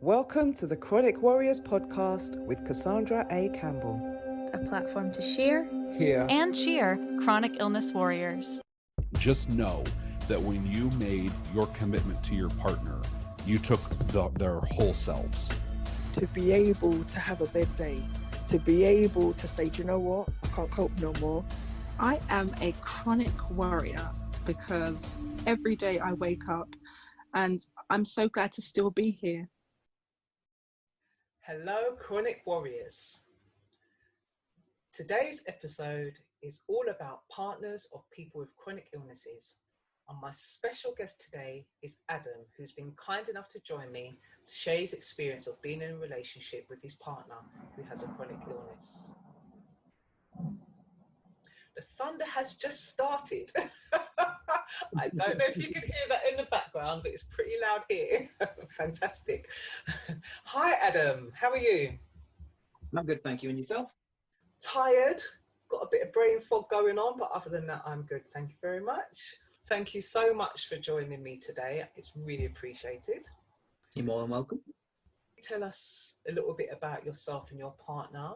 Welcome to the Chronic Warriors podcast with Cassandra A. Campbell. A platform to share, Hear, and cheer chronic illness warriors. Just know that when you made your commitment to your partner, you took their whole selves. To be able to have a bad day, to be able to say, do you know what, I can't cope no more. I am a chronic warrior because every day I wake up and I'm so glad to still be here. Hello, Chronic Warriors. Today's episode is all about partners of people with chronic illnesses. And my special guest today is Adam, who's been kind enough to join me to share his experience of being in a relationship with his partner who has a chronic illness. The thunder has just started. I don't know if you can hear that in the background, but it's pretty loud here. Fantastic. Hi, Adam. How are you? I'm good, thank you. And yourself? Tired. Got a bit of brain fog going on, but other than that, I'm good. Thank you very much. Thank you so much for joining me today. It's really appreciated. You're more than welcome. Tell us a little bit about yourself and your partner.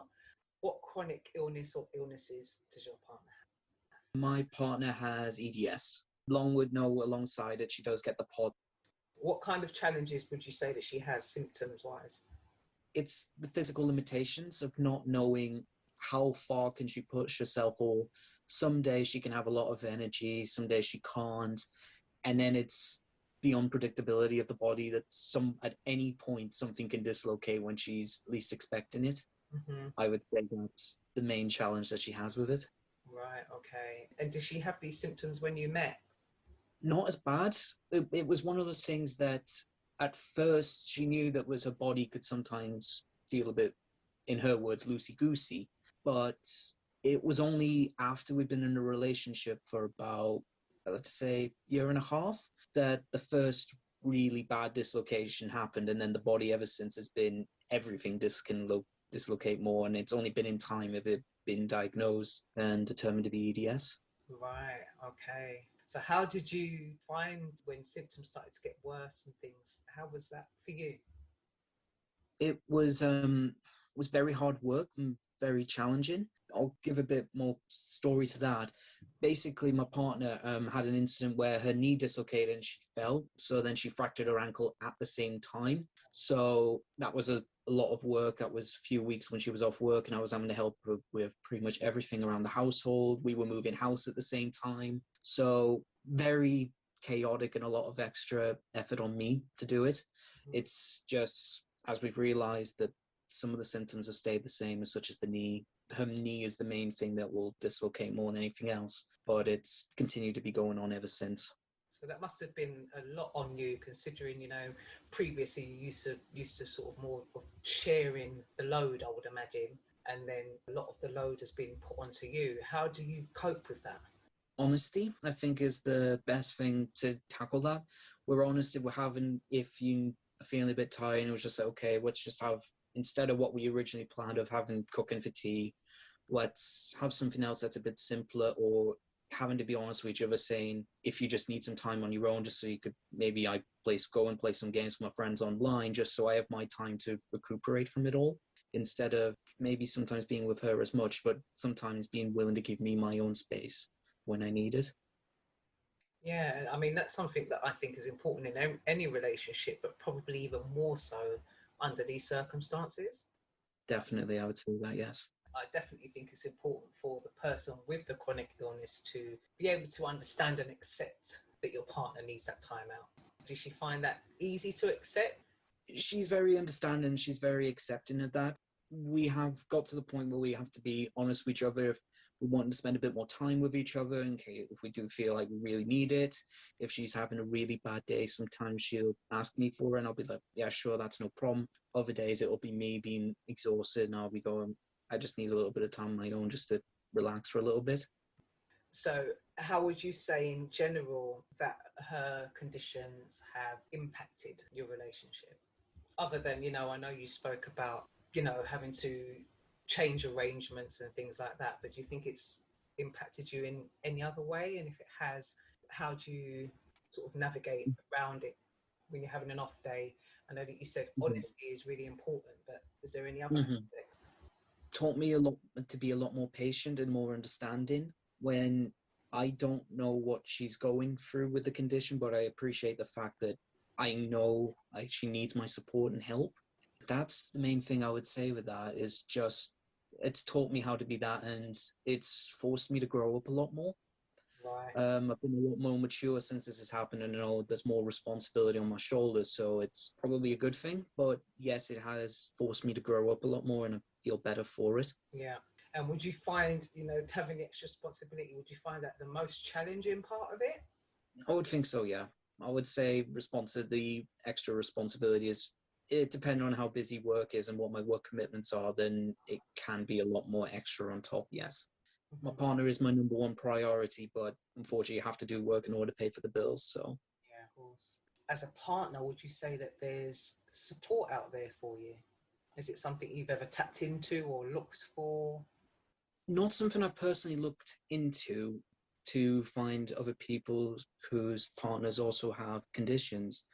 What chronic illness or illnesses does your partner have? My partner has EDS. Long would know alongside it, she does get the pod. What kind of challenges would you say that she has symptoms-wise? It's the physical limitations of not knowing how far can she push herself, or some days she can have a lot of energy, some days she can't. And then it's the unpredictability of the body that at any point something can dislocate when she's least expecting it. Mm-hmm. I would say that's the main challenge that she has with it. Right, okay. And did she have these symptoms when you met? Not as bad. It was one of those things that at first she knew that was her body could sometimes feel a bit, in her words, loosey-goosey. But it was only after we'd been in a relationship for about, let's say, year and a half, that the first really bad dislocation happened. And then the body ever since has been everything dislocate more. And it's only been in time if it been diagnosed and determined to be EDS. Right, okay. So how did you find when symptoms started to get worse and things? How was that for you? It was very hard work and very challenging. I'll give a bit more story to that. Basically, my partner had an incident where her knee dislocated and she fell. So then she fractured her ankle at the same time. So that was a lot of work. That was a few weeks when she was off work and I was having to help her with pretty much everything around the household. We were moving house at the same time. So very chaotic and a lot of extra effort on me to do it. It's just, as we've realized, that some of the symptoms have stayed the same, such as the knee. Her knee is the main thing that will dislocate more than anything else, but it's continued to be going on ever since. So that must have been a lot on you, considering, previously you used to sort of more of sharing the load, I would imagine, and then a lot of the load has been put onto you. How do you cope with that? Honesty, I think, is the best thing to tackle that. We're honest if you are feeling a bit tired, and it was just like, okay, let's just have, instead of what we originally planned of having cooking for tea, let's have something else that's a bit simpler, or having to be honest with each other, saying if you just need some time on your own, just so you could, maybe go and play some games with my friends online, just so I have my time to recuperate from it all, instead of maybe sometimes being with her as much, but sometimes being willing to give me my own space when I need it. Yeah, I mean, that's something that I think is important in any relationship, but probably even more so under these circumstances. Definitely, I would say that, yes. I definitely think it's important for the person with the chronic illness to be able to understand and accept that your partner needs that time out. Did she find that easy to accept? She's very understanding, she's very accepting of that. We have got to the point where we have to be honest with each other. If we want to spend a bit more time with each other, if we do feel like we really need it. If she's having a really bad day, sometimes she'll ask me for it and I'll be like, yeah, sure, that's no problem. Other days it'll be me being exhausted and I'll be going, I just need a little bit of time on my own just to relax for a little bit. So how would you say in general that her conditions have impacted your relationship? Other than, I know you spoke about, having to change arrangements and things like that, but do you think it's impacted you in any other way? And if it has, how do you sort of navigate around it when you're having an off day I know that you said Mhm. honesty is really important, but is there any other Mhm. aspect? Taught me a lot to be a lot more patient and more understanding when I don't know what she's going through with the condition, but I appreciate the fact that I know like she needs my support and help. That's the main thing I would say with that is just it's taught me how to be that, and it's forced me to grow up a lot more. Right. I've been a lot more mature since this has happened, and there's more responsibility on my shoulders, so it's probably a good thing. But yes, it has forced me to grow up a lot more, and I feel better for it. Yeah. And would you find, having extra responsibility, would you find that the most challenging part of it? I would think so, yeah. I would say the extra responsibility is it depending on how busy work is and what my work commitments are, then it can be a lot more extra on top, yes. My Mhm. partner is my number one priority, but unfortunately, you have to do work in order to pay for the bills. So, Yeah, of course. As a partner, would you say that there's support out there for you? Is it something you've ever tapped into or looked for? not something I've personally looked into to find other people whose partners also have conditions.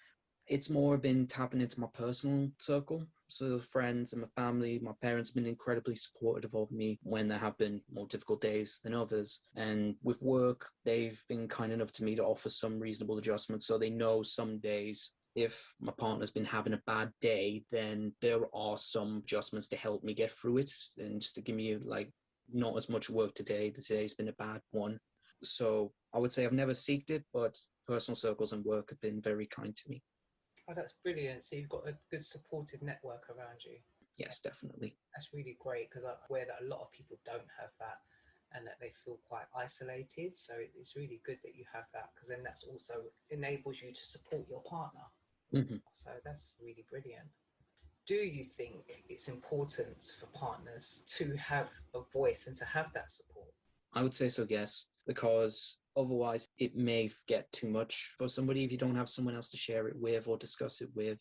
It's more been tapping into my personal circle. So, friends and my family, my parents have been incredibly supportive of me when there have been more difficult days than others. And with work, they've been kind enough to me to offer some reasonable adjustments. So, they know some days if my partner's been having a bad day, then there are some adjustments to help me get through it and just to give me like not as much work today. Today's been a bad one. So I would say I've never seeked it, but personal circles and work have been very kind to me. Oh, that's brilliant. So you've got a good supportive network around you. Yes, definitely. That's really great because I'm aware that a lot of people don't have that and that they feel quite isolated. So it's really good that you have that because then that's also enables you to support your partner. Hmm. So that's really brilliant. Do you think it's important for partners to have a voice and to have that support? I would say so, yes, because otherwise it may get too much for somebody if you don't have someone else to share it with or discuss it with.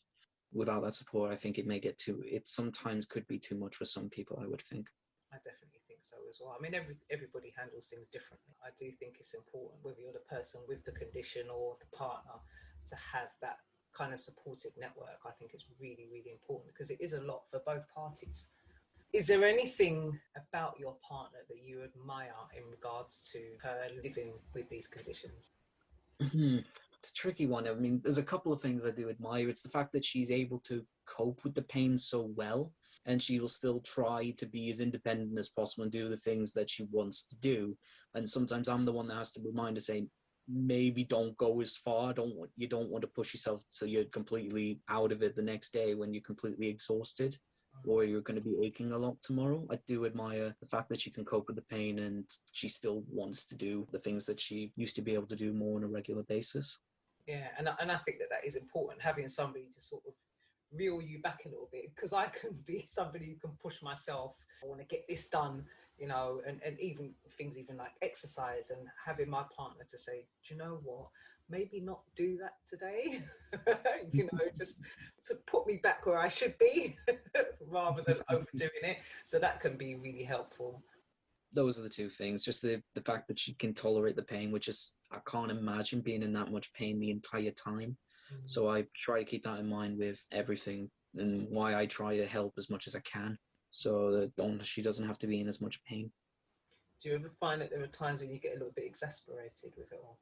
Without that support, I think it may get too, it sometimes could be too much for some people, I would think. I definitely think so as well. I mean, everybody handles things differently. I do think it's important, whether you're the person with the condition or the partner, to have that kind of supportive network. I think it's really, really important because it is a lot for both parties. Is there anything about your partner that you admire in regards to her living with these conditions? It's a tricky one. I mean, there's a couple of things I do admire. It's the fact that she's able to cope with the pain so well, and she will still try to be as independent as possible and do the things that she wants to do. And sometimes I'm the one that has to remind her, say, maybe don't go as far. You don't want to push yourself so you're completely out of it the next day when you're completely exhausted or you're going to be aching a lot tomorrow. I do admire the fact that she can cope with the pain and she still wants to do the things that she used to be able to do more on a regular basis. Yeah, and I think that that is important, having somebody to sort of reel you back a little bit, because I can be somebody who can push myself. I want to get this done, and even things even like exercise, and having my partner to say, do you know what, maybe not do that today, just to put me back where I should be rather than overdoing it. So that can be really helpful. Those are the two things. Just the fact that she can tolerate the pain, which is I can't imagine being in that much pain the entire time. So I try to keep that in mind with everything and why I try to help as much as I can so that she doesn't have to be in as much pain. Do you ever find that there are times when you get a little bit exasperated with it all?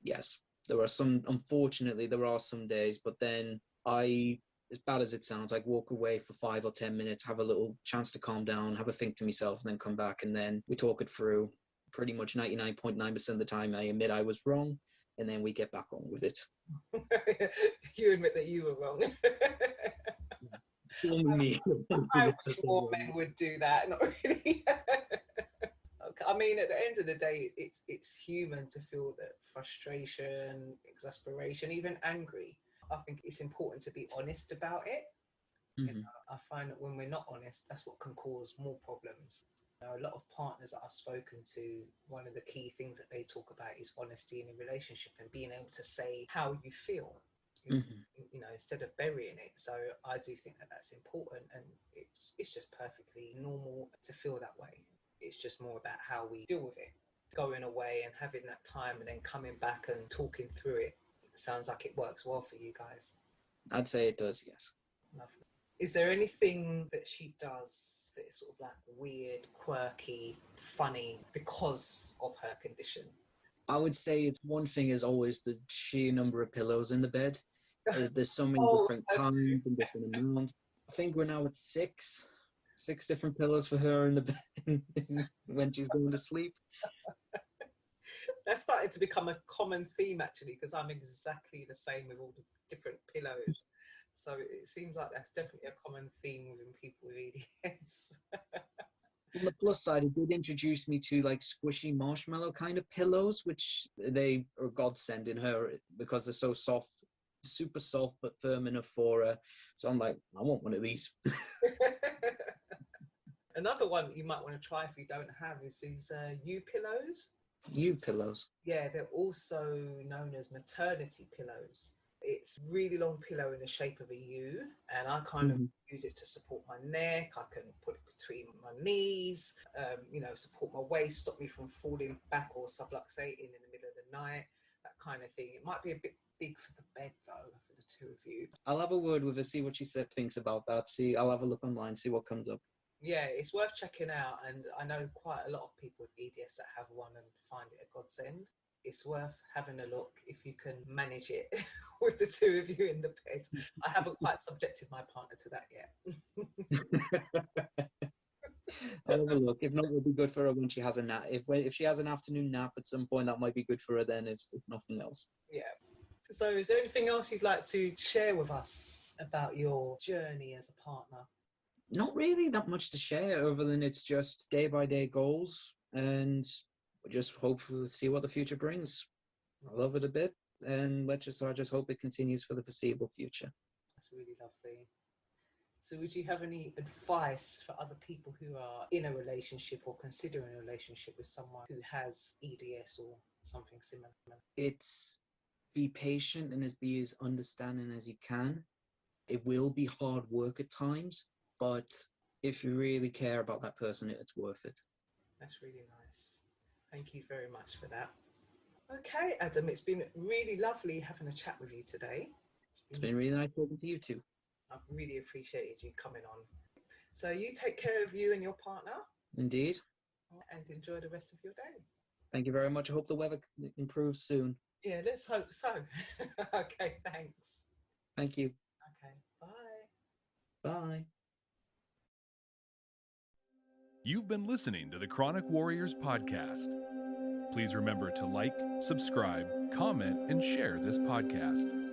Yes, unfortunately, there are some days, but then as bad as it sounds, I walk away for 5 or 10 minutes, have a little chance to calm down, have a think to myself, and then come back, and then we talk it through. Pretty much 99.9% of the time, I admit I was wrong, and then we get back on with it. You admit that you were wrong. Me. I wish more men would do that. Not really. I mean, at the end of the day, it's human to feel that frustration, exasperation, even angry. I think it's important to be honest about it. Mm-hmm. I find that when we're not honest, that's what can cause more problems. A lot of partners that I've spoken to, one of the key things that they talk about is honesty in a relationship and being able to say how you feel, instead of burying it. So I do think that that's important, and it's just perfectly normal to feel that way. It's just more about how we deal with it. Going away and having that time and then coming back and talking through it. It sounds like it works well for you guys. I'd say it does, yes. Lovely. Is there anything that she does that is sort of like weird, quirky, funny because of her condition? I would say one thing is always the sheer number of pillows in the bed. There's so many different kinds and different amounts. I think we're now at six different pillows for her in the bed when she's going to sleep. That's starting to become a common theme, actually, because I'm exactly the same with all the different pillows. So it seems like that's definitely a common theme within people with EDS. On the plus side, it did introduce me to like squishy marshmallow kind of pillows, which they are godsend in her because they're so soft, super soft but firm enough for her. So I'm like, I want one of these. Another one you might want to try if you don't have is these U-pillows. U-pillows? Yeah, they're also known as maternity pillows. It's a really long pillow in the shape of a U, and I kind of use it to support my neck. I can put it between my knees, support my waist, stop me from falling back or subluxating in the middle of the night, that kind of thing. It might be a bit big for the bed, though, for the two of you. I'll have a word with her, see what she thinks about that. I'll have a look online, see what comes up. Yeah, it's worth checking out, and I know quite a lot of people with EDS that have one and find it a godsend. It's worth having a look if you can manage it with the two of you in the bed. I haven't quite subjected my partner to that yet. I'll have a look. If not, it'll be good for her when she has a nap. If she has an afternoon nap at some point, that might be good for her then, if nothing else. Yeah. So is there anything else you'd like to share with us about your journey as a partner? Not really that much to share, other than it's just day-by-day goals, and we'll just hopefully see what the future brings. I love it a bit, and I just hope it continues for the foreseeable future. That's really lovely. So would you have any advice for other people who are in a relationship or considering a relationship with someone who has EDS or something similar? It's be patient and be as understanding as you can. It will be hard work at times, but if you really care about that person, it's worth it. That's really nice. Thank you very much for that. Okay, Adam, it's been really lovely having a chat with you today. It's been really nice talking to you too. I've really appreciated you coming on. So you take care of you and your partner. Indeed. And enjoy the rest of your day. Thank you very much. I hope the weather improves soon. Yeah, let's hope so. Okay, thanks. Thank you. Okay, bye. Bye. You've been listening to the Chronic Warriors podcast. Please remember to like, subscribe, comment, and share this podcast.